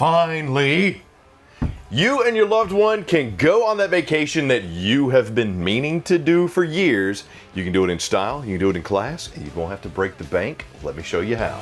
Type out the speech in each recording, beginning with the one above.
Finally, you and your loved one can go on that vacation that you have been meaning to do for years. You can do it in style, you can do it in class, and you won't have to break the bank. Let me show you how.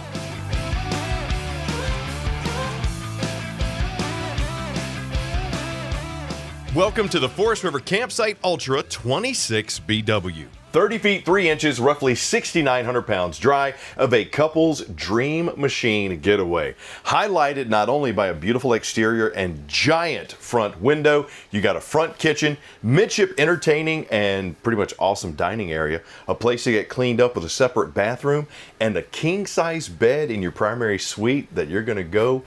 Welcome to the Forest River Campsite Ultra 26 BW. 30 feet 3 inches, roughly 6,900 pounds dry, of a couple's dream machine getaway. Highlighted not only by a beautiful exterior and giant front window, you got a front kitchen, midship entertaining and pretty much awesome dining area, a place to get cleaned up with a separate bathroom, and a king-size bed in your primary suite that you're gonna go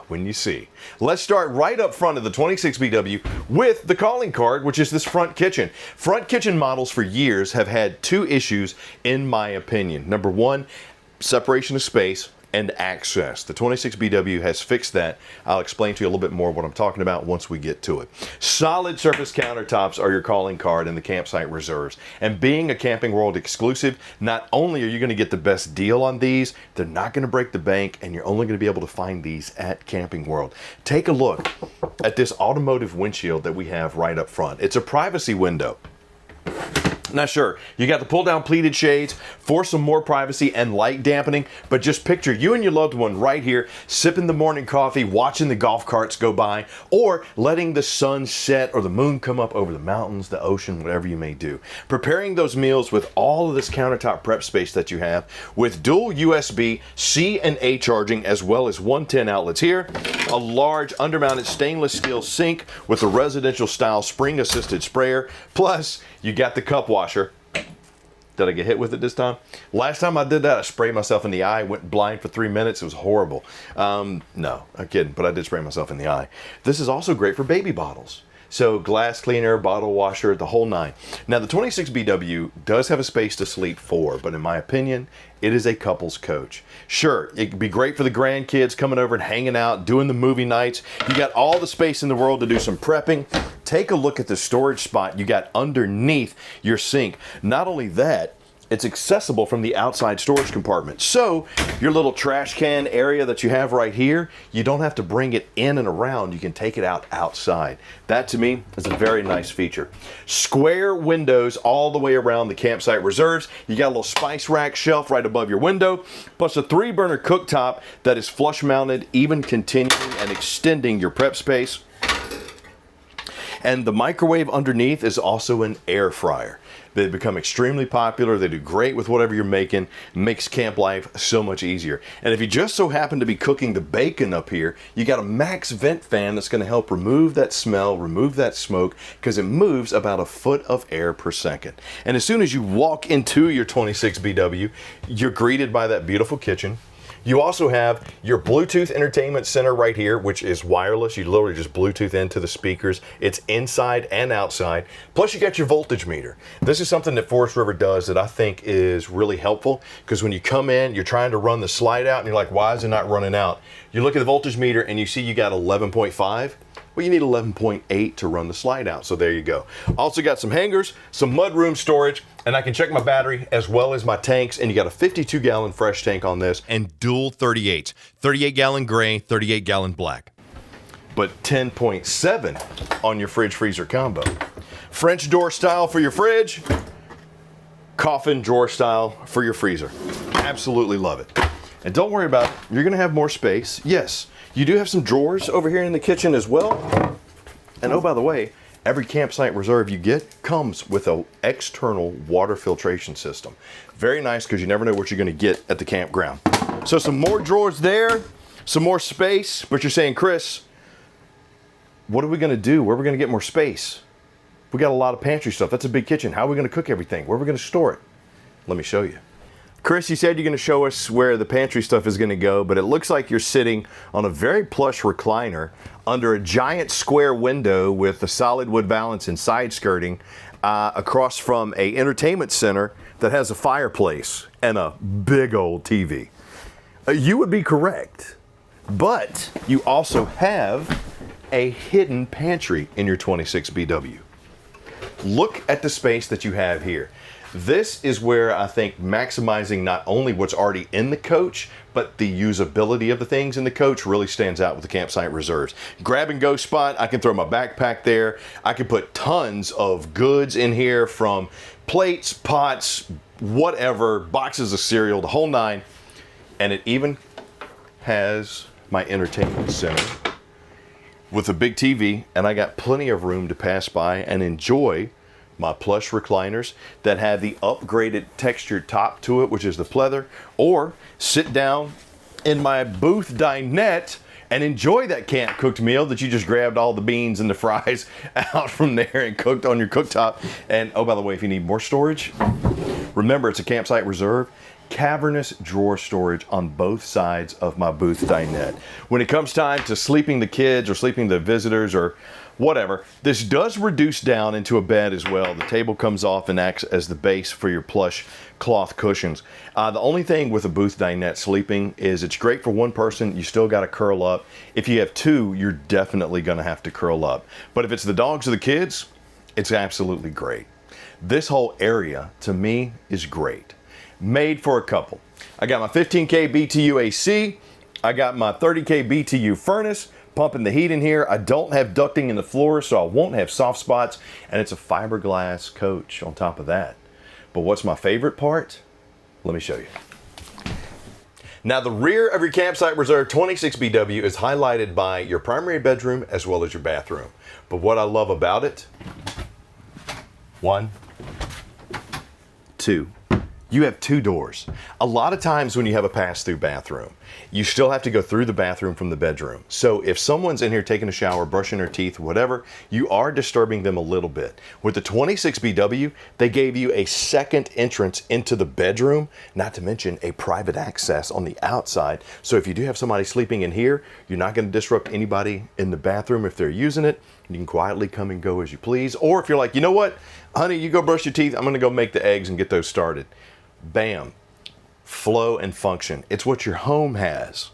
when you see. Let's start right up front of the 26 BW with the calling card, which is this front kitchen. Front kitchen models for years have had two issues, in my opinion. Number one, separation of space and access. The 26 BW has fixed that. I'll explain to you a little bit more what I'm talking about once we get to it. Solid surface countertops are your calling card in the campsite reserves. And being a Camping World exclusive, not only are you going to get the best deal on these, they're not going to break the bank, and you're only going to be able to find these at Camping World. Take a look at this automotive windshield that we have right up front. It's a privacy window. Now sure, you got the pull down pleated shades for some more privacy and light dampening, but just picture you and your loved one right here sipping the morning coffee, watching the golf carts go by, or letting the sun set or the moon come up over the mountains, the ocean, whatever you may do. Preparing those meals with all of this countertop prep space that you have with dual USB C and A charging, as well as 110 outlets here, a large undermounted stainless steel sink with a residential style spring assisted sprayer, plus you got the cup washer. Did I get hit with it this time? Last time I did that, I sprayed myself in the eye, went blind for 3 minutes. It was horrible. No, I'm kidding, but I did spray myself in the eye. This is also great for baby bottles. So glass cleaner, bottle washer, the whole nine. Now the 26 BW does have a space to sleep for, but in my opinion, it is a couple's coach. Sure, it could be great for the grandkids coming over and hanging out, doing the movie nights. You got all the space in the world to do some prepping. Take a look at the storage spot you got underneath your sink. Not only that, it's accessible from the outside storage compartment. So your little trash can area that you have right here, you don't have to bring it in and around. You can take it out outside. That to me is a very nice feature. Square windows all the way around the campsite reserves. You got a little spice rack shelf right above your window, plus a 3-burner cooktop that is flush mounted, even continuing and extending your prep space. And the microwave underneath is also an air fryer. They've become extremely popular. They do great with whatever you're making. Makes camp life so much easier. And if you just so happen to be cooking the bacon up here, you got a max vent fan that's going to help remove that smell, remove that smoke, because it moves about a foot of air per second. And as soon as you walk into your 26 BW, you're greeted by that beautiful kitchen. You also have your Bluetooth entertainment center right here, which is wireless. You literally just Bluetooth into the speakers. It's inside and outside. Plus you got your voltage meter. This is something that Forest River does that I think is really helpful, because when you come in, you're trying to run the slide out and you're like, why is it not running out? You look at the voltage meter and you see you got 11.5. Well, you need 11.8 to run the slide out, so there you go. Also got some hangers, some mudroom storage, and I can check my battery as well as my tanks, and you got a 52-gallon fresh tank on this, and dual 38s, 38-gallon gray, 38-gallon black. But 10.7 on your fridge freezer combo. French door style for your fridge, coffin drawer style for your freezer. Absolutely love it. And don't worry about it, you're gonna have more space. Yes, you do have some drawers over here in the kitchen as well. And oh, by the way, every campsite reserve you get comes with an external water filtration system. Very nice, because you never know what you're gonna get at the campground. So some more drawers there, some more space, but you're saying, Chris, what are we gonna do? Where are we gonna get more space? We got a lot of pantry stuff. That's a big kitchen. How are we gonna cook everything? Where are we gonna store it? Let me show you. Chris, you said you're going to show us where the pantry stuff is going to go, but it looks like you're sitting on a very plush recliner under a giant square window with a solid wood valance and side skirting across from a entertainment center that has a fireplace and a big old TV. You would be correct, but you also have a hidden pantry in your 26 BW. Look at the space that you have here. This is where I think maximizing not only what's already in the coach, but the usability of the things in the coach really stands out with the Campsite Reserves. Grab and go spot, I can throw my backpack there. I can put tons of goods in here, from plates, pots, whatever, boxes of cereal, the whole nine. And it even has my entertainment center with a big TV, and I got plenty of room to pass by and enjoy my plush recliners that have the upgraded textured top to it, which is the pleather, or sit down in my booth dinette and enjoy that camp cooked meal that you just grabbed all the beans and the fries out from there and cooked on your cooktop. And oh, by the way, if you need more storage, remember it's a Campsite Reserve. Cavernous drawer storage on both sides of my booth dinette. When it comes time to sleeping the kids or sleeping the visitors or whatever, this does reduce down into a bed as well. The table comes off and acts as the base for your plush cloth cushions. The only thing with a booth dinette sleeping is it's great for one person. You still got to curl up. If you have two, you're definitely going to have to curl up. But if it's the dogs or the kids, it's absolutely great. This whole area, to me, is great. Made for a couple. I got my 15K BTU AC. I got my 30K BTU furnace, pumping the heat in here. I don't have ducting in the floor, so I won't have soft spots. And it's a fiberglass coach on top of that. But what's my favorite part? Let me show you. Now, the rear of your Campsite Reserve 26BW is highlighted by your primary bedroom as well as your bathroom. But what I love about it, 1, 2. You have 2 doors. A lot of times when you have a pass-through bathroom, you still have to go through the bathroom from the bedroom. So if someone's in here taking a shower, brushing their teeth, whatever, you are disturbing them a little bit. With the 26BW, they gave you a second entrance into the bedroom, not to mention a private access on the outside. So if you do have somebody sleeping in here, you're not going to disrupt anybody in the bathroom if they're using it. You can quietly come and go as you please. Or if you're like, you know what, honey, you go brush your teeth, I'm going to go make the eggs and get those started. Bam. Flow and function. It's what your home has.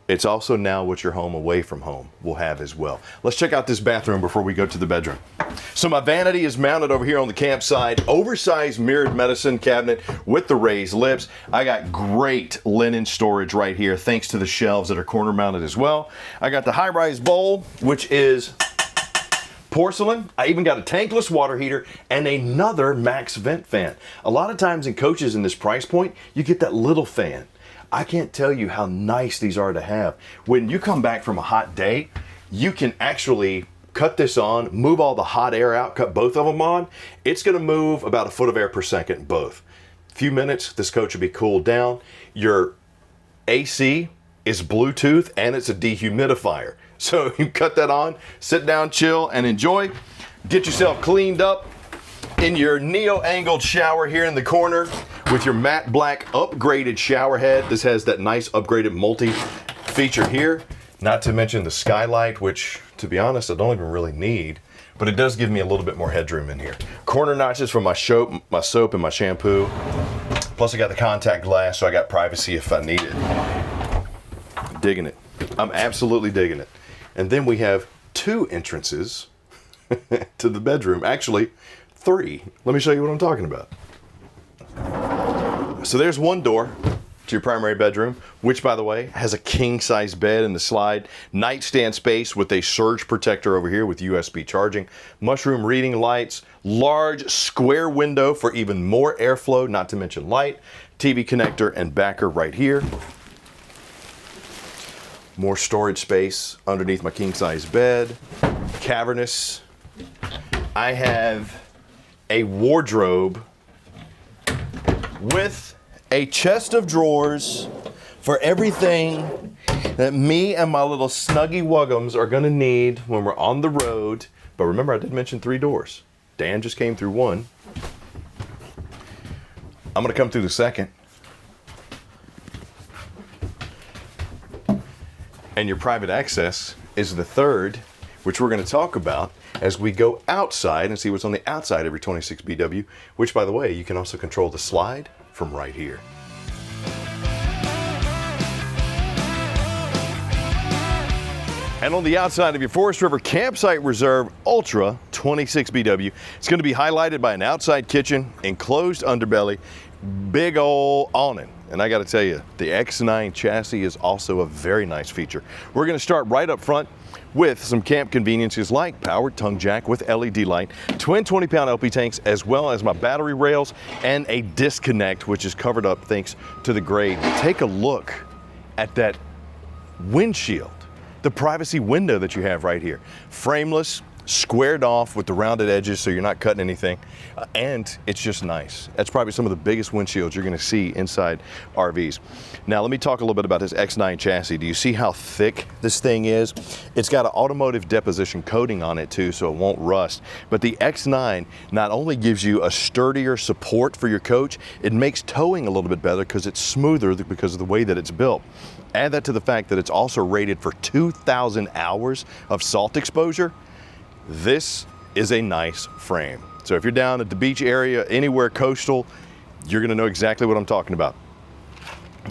It's also now what your home away from home will have as well. Let's check out this bathroom before we go to the bedroom. So my vanity is mounted over here on the campsite. Oversized mirrored medicine cabinet with the raised lips. I got great linen storage right here thanks to the shelves that are corner mounted as well. I got the high-rise bowl, which is porcelain. I even got a tankless water heater and another max vent fan. A lot of times in coaches in this price point, you get that little fan. I can't tell you how nice these are to have. When you come back from a hot day, you can actually cut this on, move all the hot air out, cut both of them on. It's gonna move about 1 foot of air per second, both. Few minutes, this coach will be cooled down. Your AC is Bluetooth and it's a dehumidifier. So you cut that on, sit down, chill, and enjoy. Get yourself cleaned up in your neo-angled shower here in the corner with your matte black upgraded shower head. This has that nice upgraded multi-feature here. Not to mention the skylight, which, to be honest, I don't even really need, but it does give me a little bit more headroom in here. Corner notches for my soap and my shampoo. Plus I got the contact glass, so I got privacy if I need it. Digging it. I'm absolutely digging it. And then we have 2 entrances to the bedroom. Actually, 3. Let me show you what I'm talking about. So there's one door to your primary bedroom, which, by the way, has a king-size bed in the slide, nightstand space with a surge protector over here with USB charging, mushroom reading lights, large square window for even more airflow, not to mention light, TV connector and backer right here. More storage space underneath my king-size bed. Cavernous. I have a wardrobe with a chest of drawers for everything that me and my little snuggy wuggums are gonna need when we're on the road. But remember, I did mention 3 doors. Dan just came through one. I'm gonna come through the second. And your private access is the third, which we're going to talk about as we go outside and see what's on the outside of your 26BW, which, by the way, you can also control the slide from right here. And on the outside of your Forest River Campsite Reserve Ultra 26BW, it's going to be highlighted by an outside kitchen, enclosed underbelly, big old awning. And I got to tell you, the X9 chassis is also a very nice feature. We're going to start right up front with some camp conveniences like powered tongue jack with LED light, twin 20-pound LP tanks, as well as my battery rails and a disconnect, which is covered up thanks to the grade. Take a look at that windshield, the privacy window that you have right here. Frameless, squared off with the rounded edges so you're not cutting anything, and it's just nice. That's probably some of the biggest windshields you're going to see inside RVs. Now let me talk a little bit about this X9 chassis. Do you see how thick this thing is? It's got an automotive deposition coating on it too, so it won't rust. But the X9 not only gives you a sturdier support for your coach, it makes towing a little bit better because it's smoother because of the way that it's built. Add that to the fact that it's also rated for 2,000 hours of salt exposure. This is a nice frame. So if you're down at the beach area, anywhere coastal, you're gonna know exactly what I'm talking about.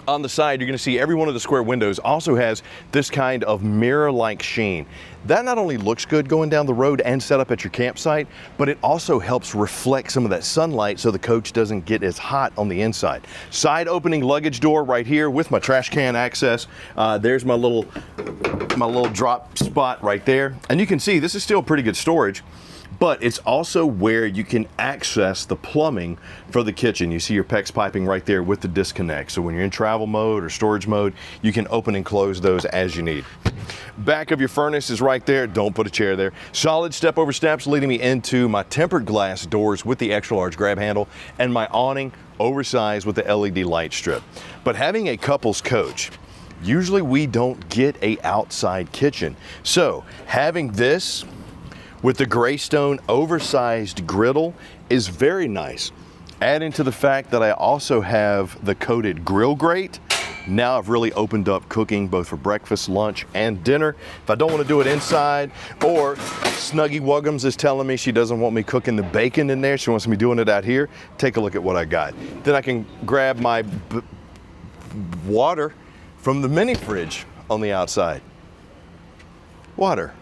On the side, you're gonna see every one of the square windows also has this kind of mirror-like sheen. That not only looks good going down the road and set up at your campsite, but it also helps reflect some of that sunlight so the coach doesn't get as hot on the inside. Side opening luggage door right here with my trash can access. There's my little drop spot right there. And you can see this is still pretty good storage, but it's also where you can access the plumbing for the kitchen. You see your PEX piping right there with the disconnect. So when you're in travel mode or storage mode, you can open and close those as you need. Back of your furnace is right there. Don't put a chair there. Solid step over steps leading me into my tempered glass doors with the extra large grab handle and my awning oversized with the LED light strip. But having a couple's coach, usually we don't get a outside kitchen. So having this with the Greystone oversized griddle is very nice. Adding to the fact that I also have the coated grill grate, now I've really opened up cooking both for breakfast, lunch, and dinner. If I don't want to do it inside, or Snuggy Wuggums is telling me she doesn't want me cooking the bacon in there, she wants me doing it out here, take a look at what I got. Then I can grab my water from the mini fridge on the outside. Water.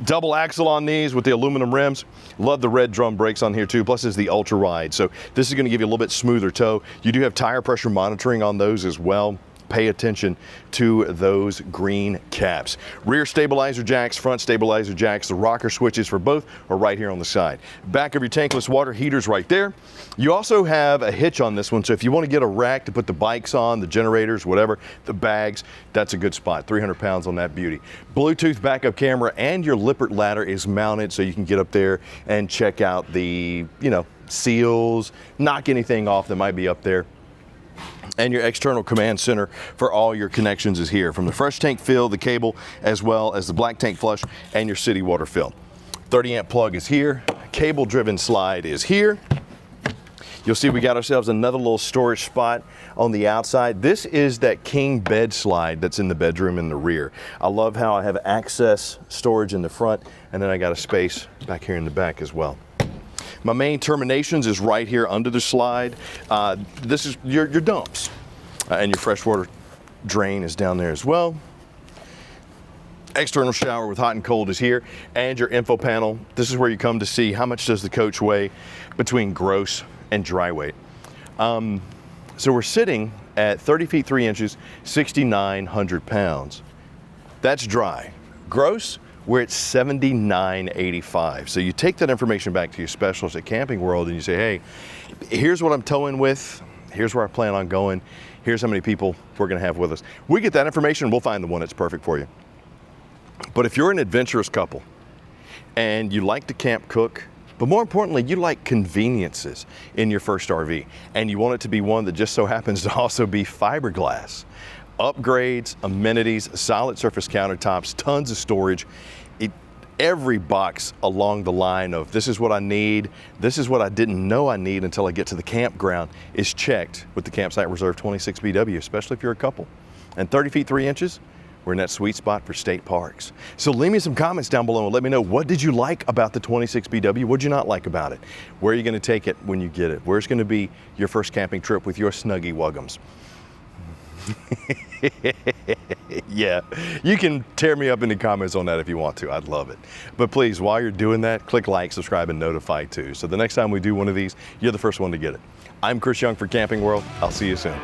Double axle on these with the aluminum rims. Love the red drum brakes on here too. Plus it's the ultra wide. So this is going to give you a little bit smoother tow. You do have tire pressure monitoring on those as well. Pay attention to those green caps. Rear stabilizer jacks, front stabilizer jacks, the rocker switches for both are right here on the side. Back of your tankless water heaters right there. You also have a hitch on this one, so if you want to get a rack to put the bikes on, the generators, whatever, the bags, that's a good spot. 300 pounds on that beauty. Bluetooth backup camera and your Lippert ladder is mounted so you can get up there and check out the, seals, knock anything off that might be up there. And your external command center for all your connections is here, from the fresh tank fill, the cable, as well as the black tank flush and your city water fill. 30 amp plug is here. Cable driven slide is here. You'll see we got ourselves another little storage spot on the outside. This is that king bed slide that's in the bedroom in the rear. I love how I have access storage in the front, and then I got a space back here in the back as well. My main terminations is right here under the slide. This is your dumps. And your freshwater drain is down there as well. External shower with hot and cold is here. And your info panel. This is where you come to see how much does the coach weigh between gross and dry weight. So we're sitting at 30 feet 3 inches, 6,900 pounds. That's dry. Gross, we're at 7985. So you take that information back to your specialist at Camping World and you say, hey, here's what I'm towing with, here's where I plan on going, here's how many people we're gonna have with us. We get that information and we'll find the one that's perfect for you. But if you're an adventurous couple and you like to camp cook, but more importantly, you like conveniences in your first RV, and you want it to be one that just so happens to also be fiberglass, upgrades, amenities, solid surface countertops, tons of storage. Every box along the line of this is what I need, this is what I didn't know I need until I get to the campground is checked with the Campsite Reserve 26BW, especially if you're a couple. And 30 feet 3 inches, we're in that sweet spot for state parks. So leave me some comments down below and let me know, what did you like about the 26BW? What did you not like about it? Where are you gonna take it when you get it? Where's gonna be your first camping trip with your Snuggy Wuggums? Yeah, you can tear me up in the comments on that if you want to. I'd love it. But please, while you're doing that, click like, subscribe, and notify too. So the next time we do one of these, you're the first one to get it. I'm Chris Young for Camping World. I'll see you soon.